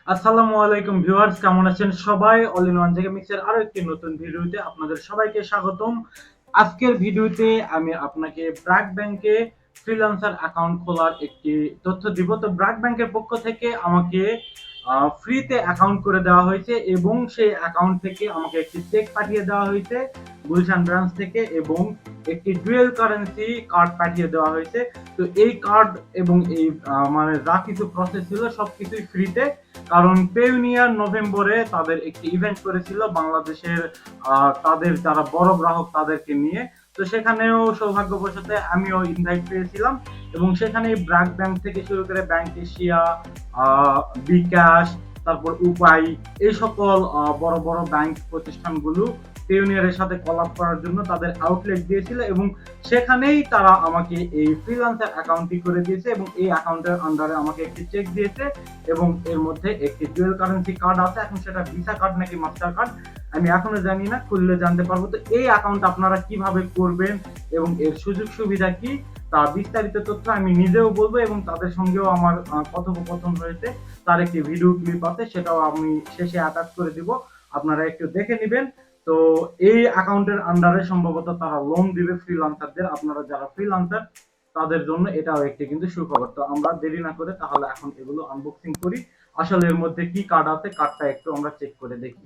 আসসালামু আলাইকুম ভিউয়ার্স, কেমন আছেন সবাই? অল ইন ওয়ান থেকে মিক্সের আরো একটি নতুন ভিডিওতে আপনাদের সবাইকে স্বাগতম। আজকের ভিডিওতে আমি আপনাকে ব্র্যাক ব্যাংকে ফ্রিল্যান্সার অ্যাকাউন্ট খোলার একটি তথ্য দিব। তো ব্র্যাক ব্যাংকের পক্ষ থেকে আমাকে ফ্রিতে অ্যাকাউন্ট করে দেওয়া হয়েছে এবং সেই অ্যাকাউন্ট থেকে আমাকে একটি চেক পাঠিয়ে দেওয়া হয়েছে গুলশান ব্রাঞ্চ থেকে, এবং একটি ডুয়েল কারেন্সি কার্ড পাঠিয়ে দেওয়া হয়েছে। তো এই কার্ড এবং এই মানে যা কিছু প্রসেস ছিল সবকিছুই ফ্রিতে, কারণ পেউনিয়ার নভেম্বরে তাদের একটি ইভেন্ট করেছিল বাংলাদেশের তাদের যারা বড় গ্রাহক তাদেরকে নিয়ে। তো সেখানেও সৌভাগ্যবশত আমিও ইনভাইট পেয়েছিলাম, এবং সেখানে ব্র্যাক ব্যাংক থেকে শুরু করে ব্যাংক এশিয়া, বিকাশ, তারপর উপায়, এই সকল বড় বড় ব্যাংক প্রতিষ্ঠানগুলো পেউনিয়ারের সাথে কলাপ করার জন্য তাদের আউটলেট দিয়েছিল, এবং সেখানেই তারা আমাকে এই ফ্রিল্যান্সার অ্যাকাউন্টটি করে দিয়েছে, এবং এই অ্যাকাউন্টের আন্ডারে আমাকে একটি চেক দিয়েছে, এবং এর মধ্যে একটি ডুয়েল কারেন্সি কার্ড আছে। এখন সেটা ভিসা কার্ড নাকি মাস্টার কার্ড আমি এখনো জানি না, খুললে জানতে পারবো। তো এই অ্যাকাউন্ট আপনারা কিভাবে করবেন এবং এর সুযোগ সুবিধা কি, তা বিস্তারিত তথ্য আমি নিজেও বলবো, এবং তাদের সঙ্গেও আমার কথোপকথন হয়েছে, তার একটি ভিডিও ক্লিপ আছে, সেটাও আমি শেষে অ্যাটাচ করে দিব, আপনারা একটু দেখে নেবেন। তো এই অ্যাকাউন্টের আন্ডারে সম্ভবত তারা লোন দিবে ফ্রিল্যান্সারদের, আপনারা যারা ফ্রিল্যান্সার তাদের জন্য এটাও একটি কিন্তু সুখবর। তো আমরা দেরি না করে তাহলে এখন এগুলো আনবক্সিং করি। আসলে এর মধ্যে কি কার্ড আছে, কার্ডটা একটু আমরা চেক করে দেখি।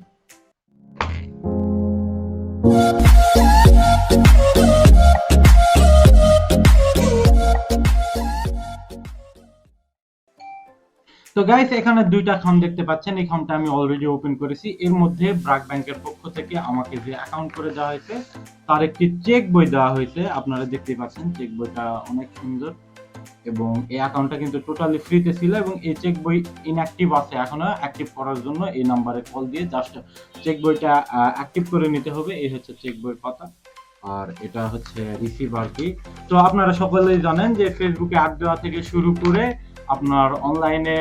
তো গাইস, এখানে দুইটা খাম দেখতে পাচ্ছেন, এই খামটা আমি অলরেডি ওপেন করেছি। এর মধ্যে ব্র্যাক ব্যাংকের পক্ষ থেকে আমাকে যে অ্যাকাউন্ট করে দেওয়া হয়েছে তার একটি চেক বই দেওয়া হয়েছে, আপনারা দেখতেই পাচ্ছেন চেক বইটা অনেক সুন্দর, এবং এই অ্যাকাউন্টটা কিন্তু টোটালি ফ্রিতে ছিল, এবং এই চেক বই ইনঅ্যাক্টিভ আছে, এখনো অ্যাক্টিভ করার জন্য এই নাম্বারে কল দিয়ে জাস্ট চেক বইটা অ্যাক্টিভ করে নিতে হবে। এই হচ্ছে চেক বইয়ের পাতা, আর এটা হচ্ছে রিসিভ আর কি। তো আপনারা সকলেই জানেন যে ফেসবুকে অ্যাড দেওয়া থেকে শুরু করে আপনার অনলাইনে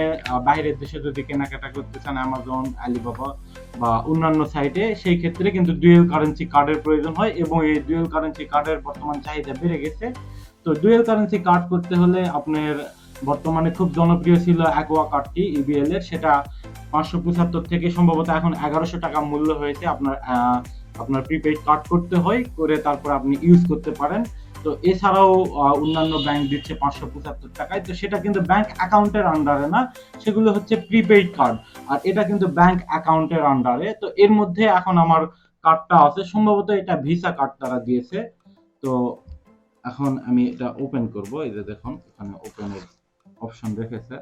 বাইরের দেশে যদি কেনাকাটা করতে চান অ্যামাজন, আলিবাবা বা অন্যান্য সাইটে, সেই ক্ষেত্রে কিন্তু ডুয়েল কারেন্সি কার্ডের প্রয়োজন হয়, এবং এই ডুয়েল কারেন্সি কার্ডের বর্তমান চাহিদা বেড়ে গেছে। তো ডুয়েল কারেন্সি কার্ড করতে হলে আপনার বর্তমানে খুব জনপ্রিয় ছিল অ্যাকোয়া কার্ডটি ইবিএল এর, সেটা 575 থেকে সম্ভবত এখন 1100 টাকা মূল্য হয়েছে। আপনার আপনার প্রিপেইড কার্ড করতে হয়, করে তারপর আপনি ইউজ করতে পারেন। তো এছাড়াও অন্যান্য ব্যাংক দিচ্ছে 575 টাকায়। তো সেটা কিন্তু ব্যাংক অ্যাকাউন্টের আন্ডারে না, সেগুলো হচ্ছে প্রিপেইড কার্ড, আর এটা কিন্তু ব্যাংক অ্যাকাউন্টের আন্ডারে। তো এর মধ্যে এখন আমার কার্ডটা আছে, সম্ভবত এটা ভিসা কার্ড তারা দিয়েছে। তো এখন আমি এটা ওপেন করব। এই যে দেখুন এখানে ওপেনের অপশন রেখেছে।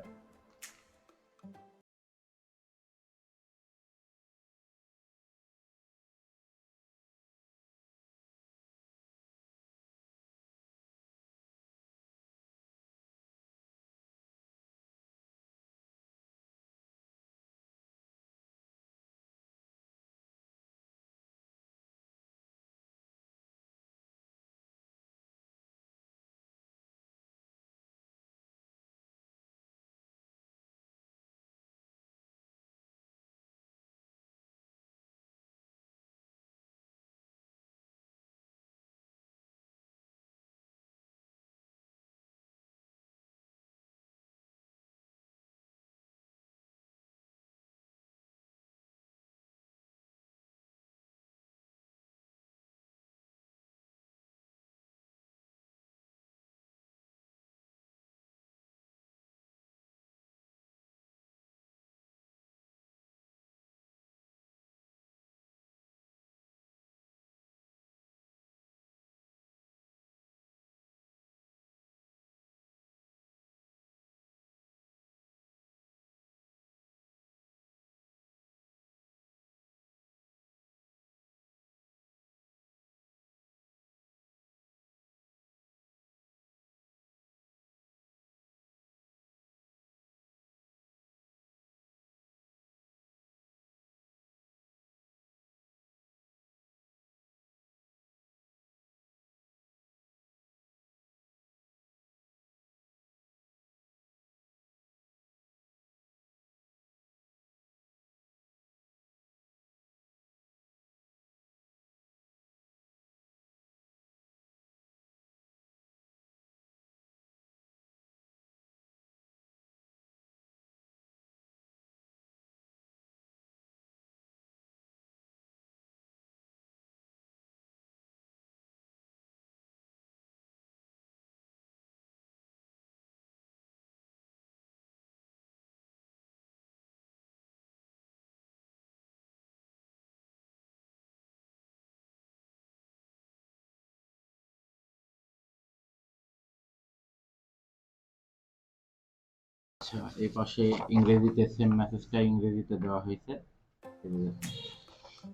আচ্ছা, এই পাশে ইংরেজিতে সেম মেসেজটা ইংরেজিতে দেওয়া হয়েছে।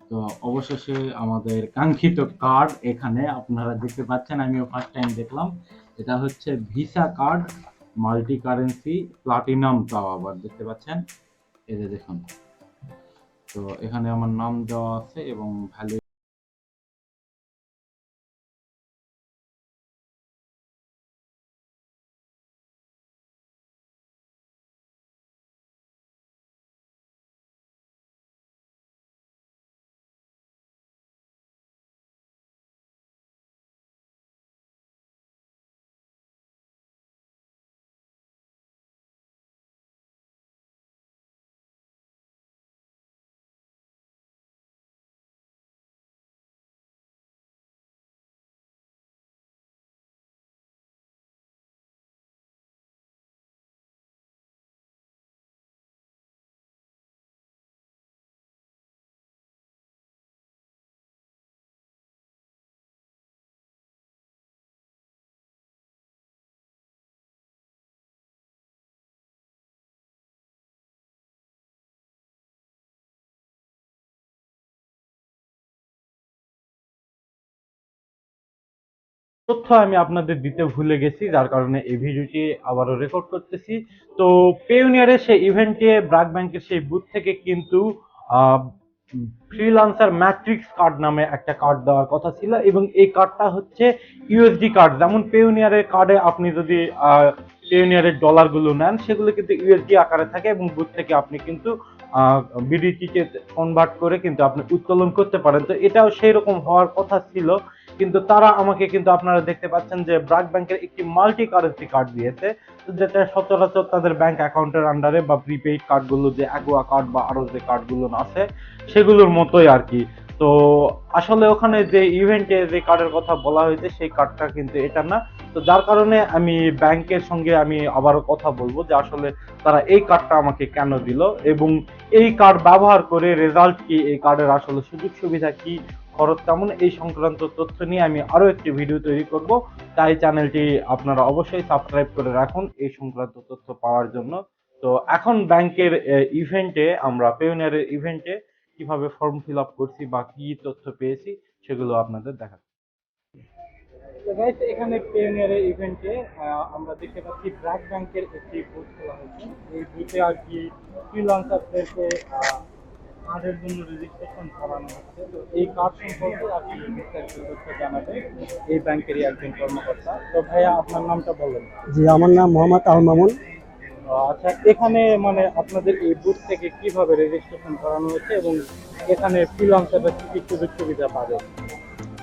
তো অবশেষে আমাদের কাঙ্ক্ষিত কার্ড এখানে আপনারা দেখতে পাচ্ছেন, আমিও ফার্স্ট টাইম দেখলাম। এটা হচ্ছে visa card, multi currency platinum, তাও আবার দেখতে পাচ্ছেন, এই যে দেখুন। তো এখানে আমার নাম দেওয়া আছে এবং ভ্যালু। তথ্য আমি আপনাদের দিতে ভুলে গেছি, যার কারণে এই ভিডিওটি আবারও রেকর্ড করতেছি। তো পেওনিয়ারের সেই ইভেন্টে ব্র্যাক ব্যাংকের সেই বুথ থেকে কিন্তু ফ্রিল্যান্সার ম্যাট্রিক্স কার্ড নামে একটা কার্ড দেওয়ার কথা ছিল, এবং এই কার্ডটা হচ্ছে ইউএসডি কার্ড। যেমন পেওনিয়ারের কার্ডে আপনি যদি পেওনিয়ারের ডলারগুলো নেন, সেগুলো কিন্তু ইউএসডি আকারে থাকে এবং বুথ থেকে আপনি কিন্তু বিডিটিকে কনভার্ট করে কিন্তু আপনি উত্তোলন করতে পারেন। তো এটাও সেই রকম হওয়ার কথা ছিল, কিন্তু তারা আমাকে কিন্তু আপনারা দেখতে পাচ্ছেন যে ব্র্যাক ব্যাংকের একটি মাল্টি কারেন্সি কার্ড দিয়েছে, যেটা সচরাচর তাদের ব্যাংক অ্যাকাউন্টের আন্ডারে বা প্রিপেইড কার্ডগুলো, যে অ্যাগুয়া কার্ড বা আরো যে কার্ডগুলো আছে সেগুলোর মতোই আর কি। তো আসলে ওখানে যে ইভেন্টে যে কার্ডের কথা বলা হয়েছে সেই কার্ডটা কিন্তু এটা না। তো যার কারণে আমি ব্যাংকের সঙ্গে আমি আবারও কথা বলবো যে আসলে তারা এই কার্ডটা আমাকে কেন দিল, এবং এই কার্ড ব্যবহার করে রেজাল্ট কি, এই কার্ডের আসলে সুযোগ সুবিধা কি, খরচ কেমন, এই সংক্রান্ত তথ্য নিয়ে আমি আরো একটি ভিডিও তৈরি করব। তাই চ্যানেলটি আপনারা অবশ্যই সাবস্ক্রাইব করে রাখুন এই সংক্রান্ত তথ্য পাওয়ার জন্য। তো এখন ব্যাংকের ইভেন্টে, আমরা পেওনিয়ারের ইভেন্টে কিভাবে ফর্ম ফিল আপ করছি বা কি তথ্য পেয়েছি সেগুলো আপনাদের দেখাচ্ছি। তো গাইস, এখানে পেওনিয়ারের ইভেন্টে আমরা দেখতে পাচ্ছি ব্র্যাক ব্যাংকের একটি বুথ খোলা হয়েছে। এই বুথে আর কি ফ্রিল্যান্সারদেরকে কার্ডের জন্য রেজিস্ট্রেশন করানো হচ্ছে। তো এই কার্ড সম্পর্কে আর কি বিস্তারিত তথ্য জানাবে এই ব্যাংকেরই একজন কর্মকর্তা। তো ভাইয়া, আপনার নামটা বলেন। জি, আমার নাম মোহাম্মদ আল মামুন। আচ্ছা, এখানে মানে আপনাদের এই বুথ থেকে কিভাবে রেজিস্ট্রেশন করানো হচ্ছে এবং এখানে ফ্রিল্যান্সাররা কি কি সুযোগ সুবিধা পাবে?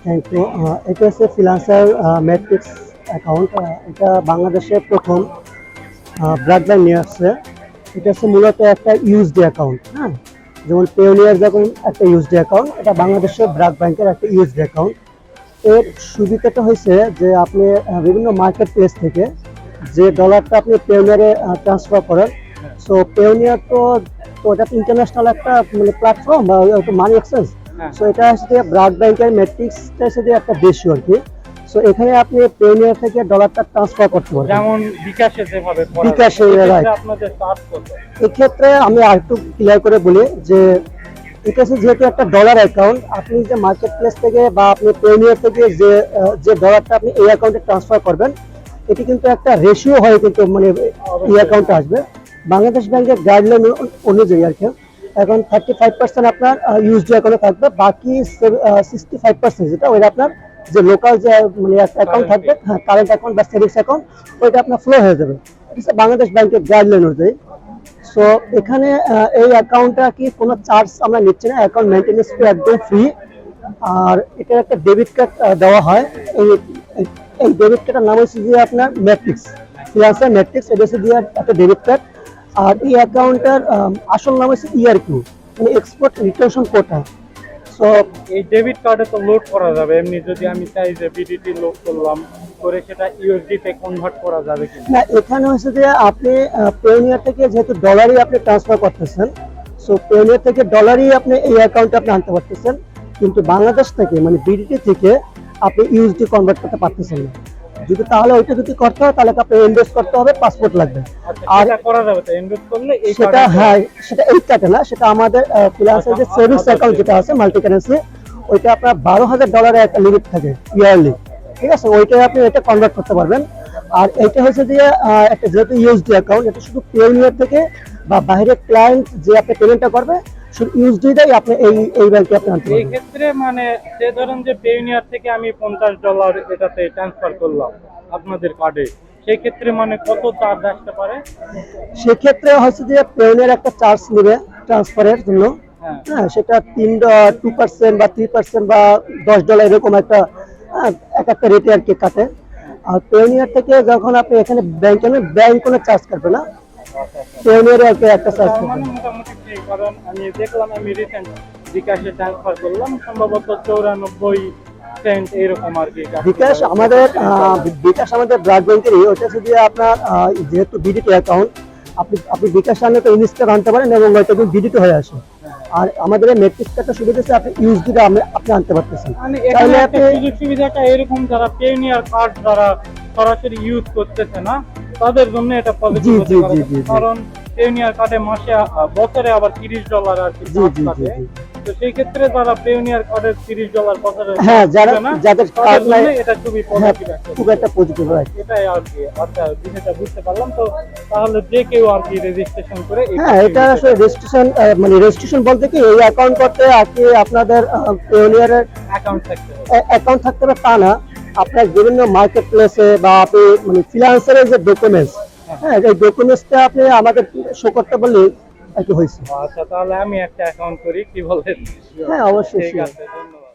Thank you. এটা হচ্ছে ফ্রিল্যান্সার ম্যাট্রিক্স অ্যাকাউন্ট। এটা বাংলাদেশের প্রথম ব্র্যাক ব্যাংক নিয়ে আসছে। এটা হচ্ছে মূলত একটা ইউএসডি অ্যাকাউন্ট। হ্যাঁ, যেমন পেওনিয়ার যখন একটা ইউএসডি অ্যাকাউন্ট, এটা বাংলাদেশের ব্র্যাক ব্যাংকের একটা ইউএসডি অ্যাকাউন্ট। এর সুবিধাটা হয়েছে যে আপনি বিভিন্ন মার্কেট প্লেস থেকে যে ডলারটা আপনি পেওনিয়ারে ট্রান্সফার করেন, সো পেওনিয়ার তো এটা ইন্টারন্যাশনাল একটা মানে প্ল্যাটফর্ম বা মানি এক্সচেঞ্জ। সো এটা হচ্ছে ব্র্যাক ব্যাংকের ম্যাট্রিক্সটা হচ্ছে একটা দেশীয় আর কি। সো এখানে আপনি পেওনিয়ার থেকে ডলারটা ট্রান্সফার করতে পারবেন, যেমন বিকাশে যেভাবে বিকাশে। আপনাদের চার্জ কত? এক্ষেত্রে আমি আরেকটু ক্লিয়ার করে বলি যে এটা হচ্ছে যেহেতু একটা ডলার অ্যাকাউন্ট, আপনি যে মার্কেট প্লেস থেকে বা আপনি পেওনিয়ার থেকে যে ডলারটা আপনি এই অ্যাকাউন্টে ট্রান্সফার করবেন, এটি কিন্তু একটা রেশিও হয়ে কিন্তু মানে এই অ্যাকাউন্টে আসবে। বাংলাদেশ ব্যাংকের গাইডলাইন অনুযায়ী আর কি এখন 35% আপনার ইউএসডি অ্যাকাউন্টে থাকবে, বাকি 65% যেটা ওইটা আপনার যে লোকাল যে মানে একটা অ্যাকাউন্ট থাকবে, হ্যাঁ, কারেন্ট অ্যাকাউন্ট বা সেভিংস অ্যাকাউন্ট, ওইটা আপনার ফ্লো হয়ে যাবে। এটা বাংলাদেশ ব্যাংকের গাইডলাইন অনুযায়ী। সো এখানে এই অ্যাকাউন্টটা কি কোনো চার্জ আমরা নিচ্ছি না, অ্যাকাউন্ট মেইনটেনেন্স ফি একদম ফ্রি। আর এটার একটা ডেবিট কার্ড দেওয়া হয়। এই ডেবিট কার্ডের নাম হচ্ছে যে আপনার ম্যাট্রিক্স, ফ্রিল্যান্সার ম্যাট্রিক্স। এটা হচ্ছে দিয়ে একটা ডেবিট কার্ড। আর এই অ্যাকাউন্টের আসল নাম হচ্ছে ইআরকিউ, মানে এক্সপোর্ট রিটেনশন কোটা। সো এই ডেবিট কার্ডে তো লোড করা যাবে, এমনি যদি আমি চাই যে বিডিটি লোড করলাম করে সেটা ইউএসডি তে কনভার্ট করা যাবে কি না, এখানে হচ্ছে যে আপনি পেওনিয়ার থেকে যেহেতু ডলারই আপনি ট্রান্সফার করতেছেন, সো পেওনিয়ার থেকে ডলারই আপনি এই অ্যাকাউন্টে আপনি আনতে পারতেছেন, কিন্তু বাংলাদেশ থেকে মানে বিডিটি থেকে আপনি ইউএসডি কনভার্ট করতে পারতেছেন না। যদি তাহলে ওইটা যদি করতে হয় তাহলে আপনি ইনভেস্ট করতে হবে, পাসপোর্ট লাগবে। আচ্ছা, আর সেটা করা যাবে তো ইনভেস্ট করলে এই সেটা কার্ডে? হ্যাঁ, সেটা এই কার্ডে না, সেটা আমাদের ফ্রিল্যান্সার যে সেভিংস অ্যাকাউন্ট যেটা আছে মাল্টি কারেন্সি, ওইটা আপনার $12,000 একটা লিমিট থাকে ইয়ারলি, ঠিক আছে, ওইটাই আপনি এটা কনভার্ট করতে পারবেন। আর এটা হচ্ছে যে একটা যেহেতু ইউএসডি অ্যাকাউন্ট, এটা শুধু পেইনিয়ার থেকে বা বাইরের ক্লায়েন্ট যে আপনি পেমেন্টটা করবে শুধু ইউএসডিটাই আপনি এই ব্যাংকে আপনি আনতে এই পারবেন। ক্ষেত্রে মানে যে ধরেন যে পেইনিয়ার থেকে আমি $50 এটাতে ট্রান্সফার করলাম আপনাদের কার্ডে, সেই ক্ষেত্রে মানে কত চার্জ আসতে পারে? সেক্ষেত্রে হচ্ছে যে পেইনিয়ার একটা চার্জ নেবে ট্রান্সফারের জন্য, হ্যাঁ। হ্যাঁ, সেটা 2% বা 3% বা $10 এরকম একটা এক একটা রেটে আর কি কাটে। আর পেওনিয়ার থেকে যখন আপনি এখানে ব্যাংকে নেন, ব্যাংক কোনো চার্জ কাটবে না, পেওনিয়ারে আর কি একটা চার্জ তার কাটবে মানে না। মোটামুটি ঠিক, কারণ আমি দেখলাম আমি রিসেন্ট বিকাশে ট্রান্সফার করলাম সম্ভবত 94 সেন্ট এরকম আর কি। বিকাশ আমাদের ব্রাক ব্যাংকেরই, ওটা শুধু আপনার যেহেতু বিডিটি অ্যাকাউন্ট, আপনি আপনি বিকাশ আনলে তো ইনস্ট্যান্ট আনতে পারেন এবং ওইটা কিন্তু বিডিটি হয়ে আসে। আর আমাদের এই মেট্রিক্স একটা সুবিধা আছে, আপনি ইউএসডিটা আপনি আনতে পারতেছেন, মানে এখানে চাইলে একটা আপনি। সুযোগ সুবিধাটা এরকম, যারা পেওনিয়ার কার্ড যারা সরাসরি ইউজ করতেছে না তাদের জন্য এটা পজিটিভ জি, হতে জি, পারে। জি, জি, জি। কারণ পেওনিয়ার কার্ডে মাসে বছরে আবার $30 আর কি জি, চার্জ জি, জি, কাটে। জি। তো সেই ক্ষেত্রে যারা পেওনিয়ার কার্ডের $30 বছরে হ্যাঁ, দিবে না, যাদের তাদের কার্ড নাই, জন্য এটা খুবই হ্যাঁ, পজিটিভ একটা খুব বিষয়। একটা পজিটিভ হয়। এটাই আর কি। আচ্ছা, বিষয়টা বুঝতে পারলাম তো। তাহলে যে কেউ আর কি রেজিস্ট্রেশন করে এই হ্যাঁ, কাজটি এটা নিতে আসলে পারে। রেজিস্ট্রেশন, মানে রেজিস্ট্রেশন বলতে কি, এই অ্যাকাউন্ট করতে আর কি আপনাদের পেওনিয়ারের অ্যাকাউন্ট থাকতে হবে। অ্যাকাউন্ট থাকতে হবে তা না, আপনার বিভিন্ন মার্কেট প্লেসে বা আপনি মানে ফ্রিল্যান্সারের যে ডকুমেন্টস, হ্যাঁ, এই ডকুমেন্টসটা আপনি আমাদের শো করতে বললে আর কি হয়েছে। আচ্ছা, তাহলে আমি একটা অ্যাকাউন্ট করি, কি বলেন? হ্যাঁ, অবশ্যই, ঠিক sure. আছে, ধন্যবাদ।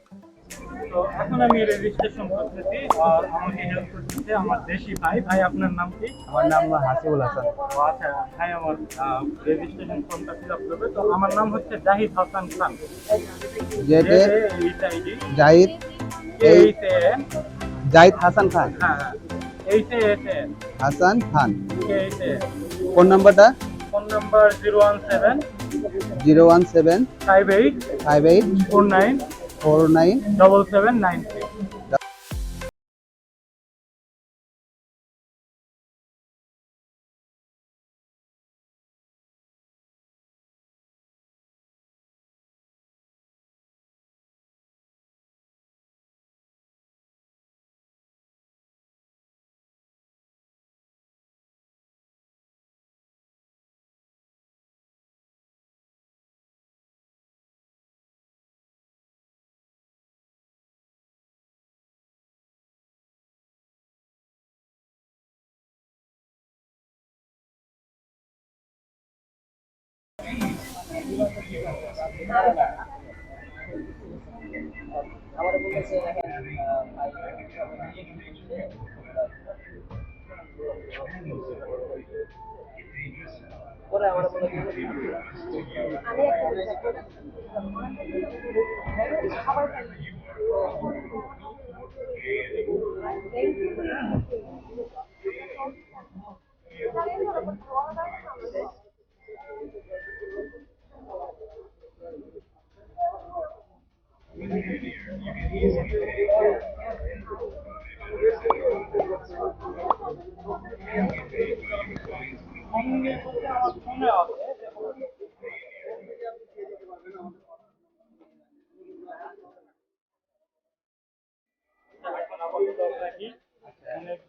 তো এখন আমি রেজিস্ট্রেশন করতেছি আর আমাকে হেল্প করতেছে আমার দেশি ভাই। ভাই, আপনার নাম কি? আমার নাম হাসিবুল হাসান। ও আচ্ছা, ভাই আমার রেজিস্ট্রেশন ফর্মটা ফিল আপ করবে। তো আমার নাম হচ্ছে জাহিদ হাসান খান। জেডে এইচআইডি জাহিদ এইচএএন। জাহিদ হাসান খান। হ্যাঁ হ্যাঁ, এইচএএন হাসান খান। এইচএএন। ফোন নাম্বারটা ফোন নাম্বার 017 017 58 58 49 49 7793। সঙ্গে বলতে আমার ফোনে আছে। এখন আপাতত রাখি। অনেক